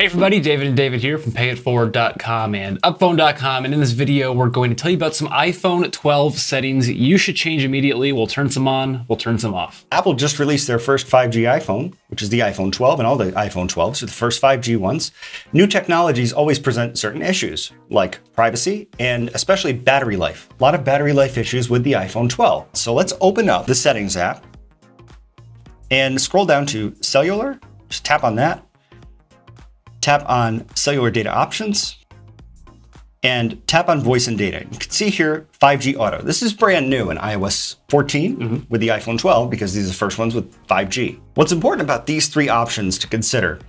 Hey everybody, David and David here from Payette and Upphone.com, and in this video we're going to tell you about some iPhone 12 settings you should change immediately. We'll turn some on, we'll turn some off. Apple just released their first 5G iPhone, which is the iPhone 12, and all the iPhone 12s are the first 5G ones. New technologies always present certain issues, like privacy and especially battery life. A lot of battery life issues with the iPhone 12. So let's open up the Settings app and scroll down to Cellular. Just tap on that. Tap on Cellular Data Options, and tap on Voice and Data. You can see here 5G Auto. This is brand new in iOS 14 with the iPhone 12 because these are the first ones with 5G. What's important about these three options to consider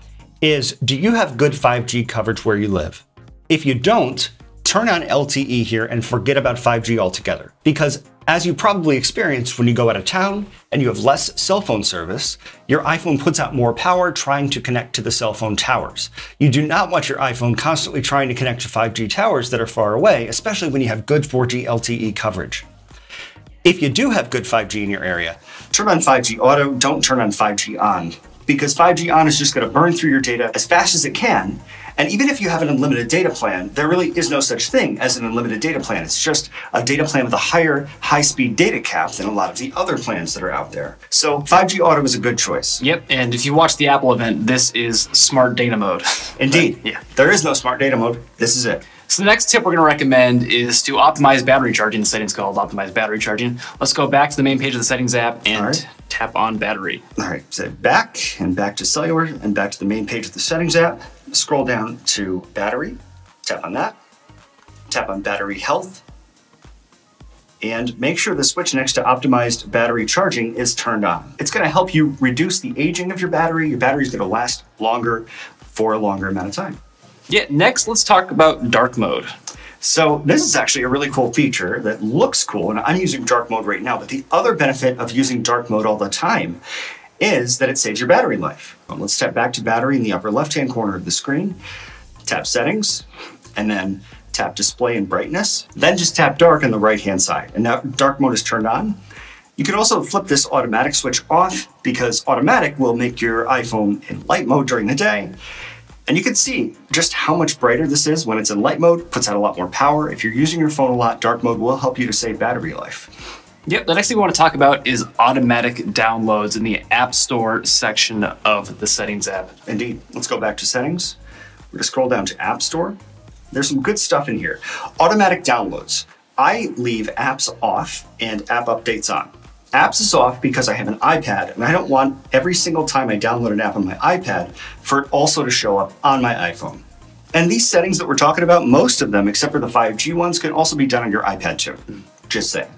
is, do you have good 5G coverage where you live? If you don't, turn on LTE here and forget about 5G altogether. Because as you probably experienced when you go out of town and you have less cell phone service, your iPhone puts out more power trying to connect to the cell phone towers. You do not want your iPhone constantly trying to connect to 5G towers that are far away, especially when you have good 4G LTE coverage. If you do have good 5G in your area, turn on 5G Auto, don't turn on 5G On, because 5G On is just going to burn through your data as fast as it can. And even if you have an unlimited data plan, there really is no such thing as an unlimited data plan. It's just a data plan with a higher high-speed data cap than a lot of the other plans that are out there. So 5G Auto is a good choice. Yep, and if you watch the Apple event, this is smart data mode. Indeed. Yeah. There is no smart data mode. This is it. So the next tip we're going to recommend is to optimize battery charging. The setting's called Optimize Battery Charging. Let's go back to the main page of the Settings app and tap on Battery. All right, so back and back to Cellular and back to the main page of the Settings app. Scroll down to Battery, tap on that, tap on Battery Health, and make sure the switch next to Optimized Battery Charging is turned on. It's going to help you reduce the aging of your battery. Your battery is going to last longer for a longer amount of time. Yeah, next let's talk about dark mode. So this is actually a really cool feature that looks cool, and I'm using dark mode right now, but the other benefit of using dark mode all the time is that it saves your battery life. Let's tap back to Battery in the upper left-hand corner of the screen, tap Settings, and then tap Display and Brightness, then just tap Dark on the right-hand side, and now dark mode is turned on. You can also flip this automatic switch off because automatic will make your iPhone in light mode during the day. And you can see just how much brighter this is when it's in light mode, puts out a lot more power. If you're using your phone a lot, dark mode will help you to save battery life. Yep, the next thing we want to talk about is automatic downloads in the App Store section of the Settings app. Indeed. Let's go back to Settings. We're going to scroll down to App Store. There's some good stuff in here. Automatic downloads. I leave apps off and app updates on. Apps is off because I have an iPad and I don't want every single time I download an app on my iPad for it also to show up on my iPhone. And these settings that we're talking about, most of them, except for the 5G ones, can also be done on your iPad too. Just saying.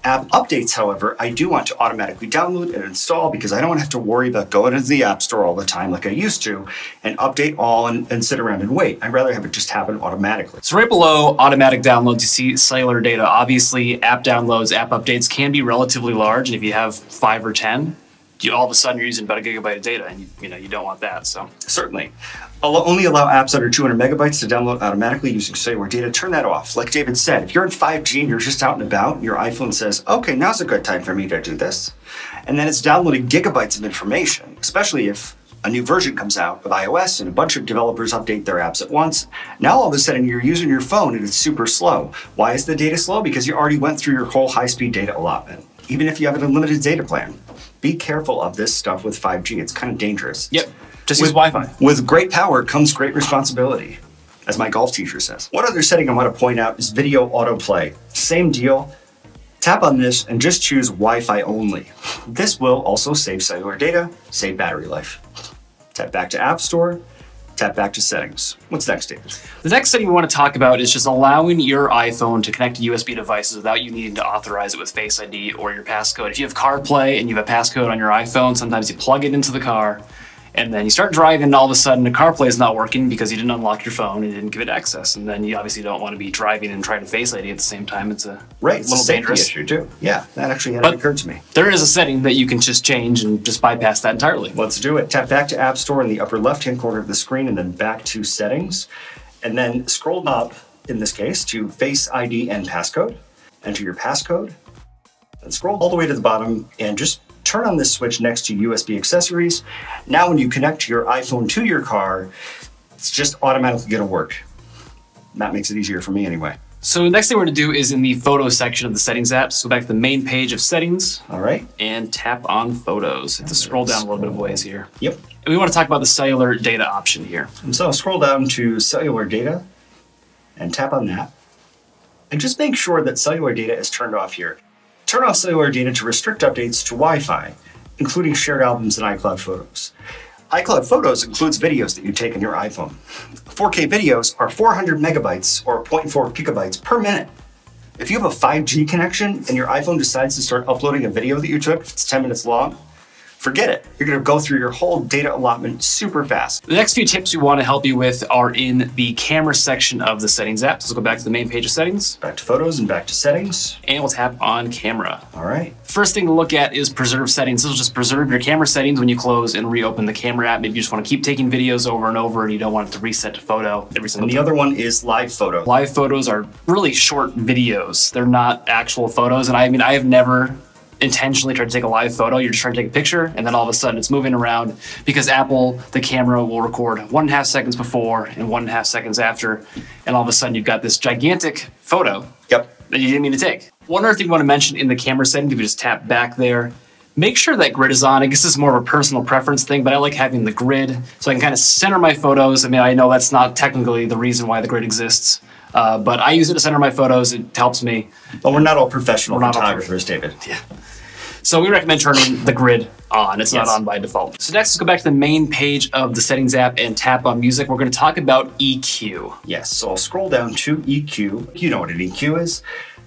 App updates, however, I do want to automatically download and install because I don't want to have to worry about going into the App Store all the time like I used to and update all and sit around and wait. I'd rather have it just happen automatically. So right below automatic downloads, you see cellular data. Obviously, app downloads, app updates can be relatively large. And if you have 5 or 10, all of a sudden you're using about a gigabyte of data, and you don't want that. So certainly. I'll only allow apps under 200 megabytes to download automatically using cellular data. Turn that off. Like David said, if you're in 5G and you're just out and about, your iPhone says, okay, now's a good time for me to do this. And then it's downloading gigabytes of information, especially if a new version comes out of iOS and a bunch of developers update their apps at once. Now all of a sudden you're using your phone and it's super slow. Why is the data slow? Because you already went through your whole high-speed data allotment. Even if you have an unlimited data plan, be careful of this stuff with 5G. It's kind of dangerous. Yep. Just use Wi-Fi. With great power comes great responsibility, as my golf teacher says. One other setting I want to point out is video autoplay. Same deal. Tap on this and just choose Wi-Fi only. This will also save cellular data, save battery life. Tap back to App Store. Tap back to Settings. What's next, David? The next thing we want to talk about is just allowing your iPhone to connect to USB devices without you needing to authorize it with Face ID or your passcode. If you have CarPlay and you have a passcode on your iPhone, sometimes you plug it into the car and then you start driving and all of a sudden the CarPlay is not working because you didn't unlock your phone and you didn't give it access. And then you obviously don't want to be driving and trying to Face ID at the same time. It's a little dangerous issue too. Yeah, that actually hadn't occurred to me. There is a setting that you can just change and just bypass that entirely. Let's do it. Tap back to App Store in the upper left-hand corner of the screen and then back to Settings. And then scroll up, in this case, to Face ID and passcode. Enter your passcode. And scroll all the way to the bottom and just turn on this switch next to USB accessories. Now when you connect your iPhone to your car, It's just automatically going to work. And that makes it easier for me anyway. So the next thing we're going to do is in the photo section of the settings app. So go back to the main page of settings. All right. And tap on photos. Have to scroll down a little bit of ways here. Yep. And we want to talk about the cellular data option here. And so scroll down to cellular data and tap on that. And just make sure that cellular data is turned off here. Turn off cellular data to restrict updates to Wi-Fi, including shared albums and iCloud photos. iCloud Photos includes videos that you take on your iPhone. 4K videos are 400 megabytes or 0.4 gigabytes per minute. If you have a 5G connection and your iPhone decides to start uploading a video that you took, if it's 10 minutes long, forget it. You're going to go through your whole data allotment super fast. The next few tips we want to help you with are in the camera section of the settings app. So let's go back to the main page of settings. Back to photos and back to settings. And we'll tap on camera. All right. First thing to look at is preserve settings. This will just preserve your camera settings when you close and reopen the camera app. Maybe you just want to keep taking videos over and over and you don't want it to reset to photo every single time. And the other one is live photo. Live photos are really short videos. They're not actual photos. And I mean, I have never intentionally try to take a live photo. You're just trying to take a picture and then all of a sudden it's moving around because Apple, the camera will record 1.5 seconds before and 1.5 seconds after. And all of a sudden you've got this gigantic photo that you didn't mean to take. One other thing I want to mention in the camera settings, if you just tap back there, make sure that grid is on. I guess this is more of a personal preference thing, but I like having the grid so I can kind of center my photos. I mean, I know that's not technically the reason why the grid exists, but I use it to center my photos. It helps me. But we're not all professional photographers, David. Yeah. So we recommend turning the grid on. It's not on by default. So next, let's go back to the main page of the settings app and tap on music. We're going to talk about EQ. Yes, so I'll scroll down to EQ. You know what an EQ is,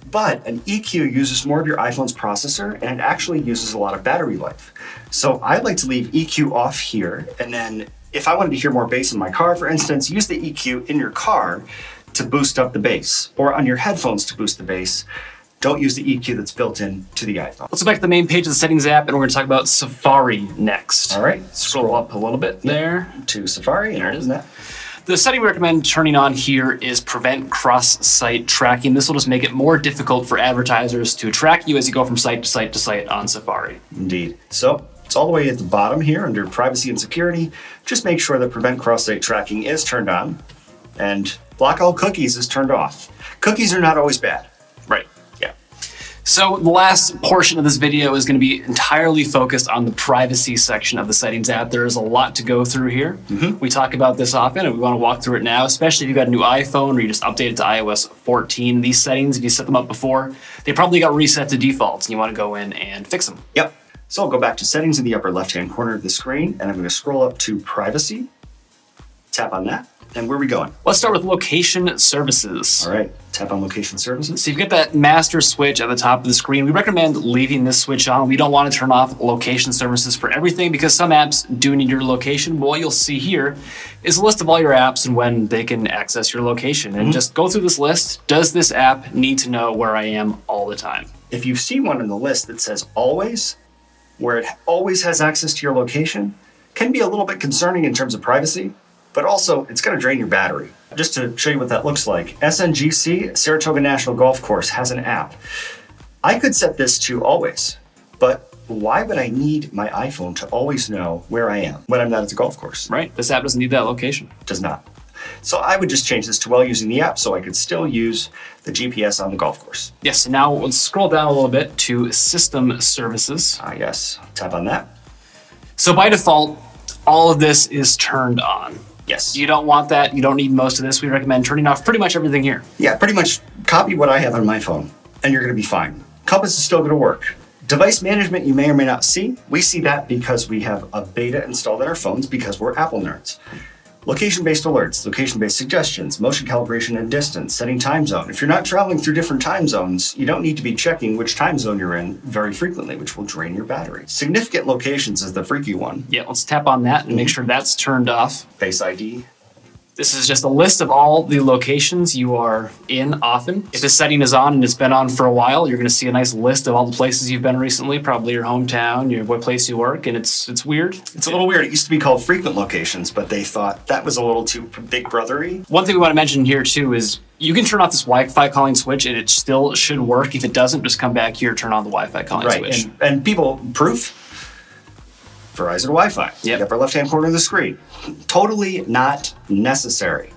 but an EQ uses more of your iPhone's processor and it actually uses a lot of battery life. So I like to leave EQ off here, and then if I wanted to hear more bass in my car, for instance, use the EQ in your car to boost up the bass, or on your headphones to boost the bass. Don't use the EQ that's built in to the iPhone. Let's go back to the main page of the settings app and we're going to talk about Safari next. All right. Scroll up a little bit there. To Safari, and there it is. The setting we recommend turning on here is prevent cross-site tracking. This will just make it more difficult for advertisers to track you as you go from site to site to site on Safari. Indeed. So it's all the way at the bottom here under privacy and security. Just make sure that prevent cross-site tracking is turned on and block all cookies is turned off. Cookies are not always bad. Right. So the last portion of this video is going to be entirely focused on the privacy section of the settings app. There is a lot to go through here. We talk about this often and we want to walk through it now, especially if you've got a new iPhone or you just updated to iOS 14. These settings, if you set them up before, they probably got reset to defaults and you want to go in and fix them. Yep. So I'll go back to settings in the upper left-hand corner of the screen and I'm going to scroll up to privacy, tap on that. And where are we going? Let's start with location services. All right, tap on location services. So you've got that master switch at the top of the screen. We recommend leaving this switch on. We don't want to turn off location services for everything because some apps do need your location. But what you'll see here is a list of all your apps and when they can access your location. And just go through this list. Does this app need to know where I am all the time? If you see one in the list that says always, where it always has access to your location, can be a little bit concerning in terms of privacy. But also, it's going to drain your battery. Just to show you what that looks like, SNGC, Saratoga National Golf Course, has an app. I could set this to always, but why would I need my iPhone to always know where I am when I'm not at the golf course? Right, this app doesn't need that location. Does not. So I would just change this to while using the app so I could still use the GPS on the golf course. Yes, now let's scroll down a little bit to system services. Yes, tap on that. So by default, all of this is turned on. Yes. You don't want that. You don't need most of this. We recommend turning off pretty much everything here. Yeah, pretty much copy what I have on my phone and you're going to be fine. Compass is still going to work. Device management you may or may not see. We see that because we have a beta installed on our phones because we're Apple nerds. Location-based alerts, location-based suggestions, motion calibration and distance, setting time zone. If you're not traveling through different time zones, you don't need to be checking which time zone you're in very frequently, which will drain your battery. Significant locations is the freaky one. Yeah, let's tap on that and make sure that's turned off. Face ID. This is just a list of all the locations you are in often. If this setting is on and it's been on for a while, you're going to see a nice list of all the places you've been recently, probably your hometown, what place you work, and it's weird. It's a little weird. It used to be called frequent locations, but they thought that was a little too big brothery. One thing we want to mention here too is you can turn off this Wi-Fi calling switch and it still should work. If it doesn't, just come back here, turn on the Wi-Fi calling switch. And people, proof, Verizon Wi-Fi. Yep. The upper left-hand corner of the screen. Totally not necessary.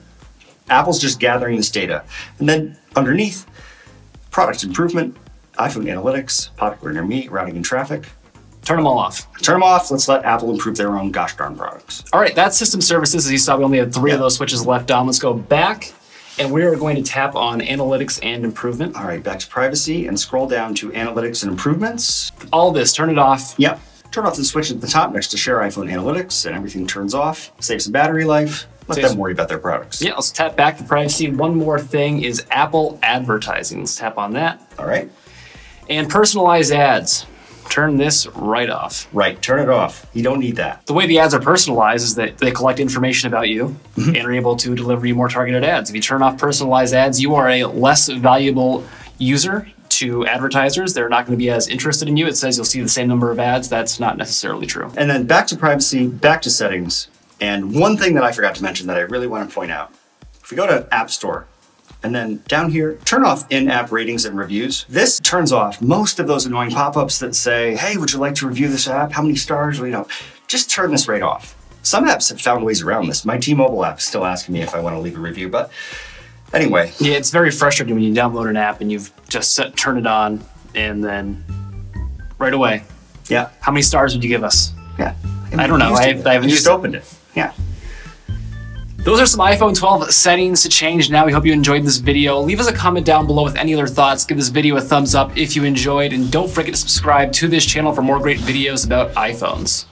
Apple's just gathering this data. And then underneath, product improvement, iPhone analytics, popular near me, routing and traffic. Turn them all off. Turn them off. Let's let Apple improve their own gosh darn products. All right, that's system services. As you saw, we only had 3 of those switches left on. Let's go back, and we are going to tap on analytics and improvement. All right, back to privacy and scroll down to analytics and improvements. All this, turn it off. Yep. Turn off the switch at the top next to Share iPhone Analytics, and everything turns off. Save some battery life. Let them worry about their products. Yeah, let's tap back to privacy. One more thing is Apple advertising. Let's tap on that. All right. And personalized ads. Turn this right off. Right, turn it off. You don't need that. The way the ads are personalized is that they collect information about you and are able to deliver you more targeted ads. If you turn off personalized ads, you are a less valuable user to advertisers. They're not going to be as interested in you. It says you'll see the same number of ads. That's not necessarily true. And then back to privacy, back to settings. And one thing that I forgot to mention that I really want to point out. If we go to App Store, and then down here, turn off in-app ratings and reviews. This turns off most of those annoying pop-ups that say, hey, would you like to review this app? How many stars? Well, you know, just turn this right off. Some apps have found ways around this. My T-Mobile app is still asking me if I want to leave a review, but anyway. Yeah, it's very frustrating when you download an app and you've just turn it on and then right away. Yeah. How many stars would you give us? Yeah. I don't know. I haven't just opened it. Yeah. Those are some iPhone 12 settings to change now. We hope you enjoyed this video. Leave us a comment down below with any other thoughts. Give this video a thumbs up if you enjoyed, and don't forget to subscribe to this channel for more great videos about iPhones.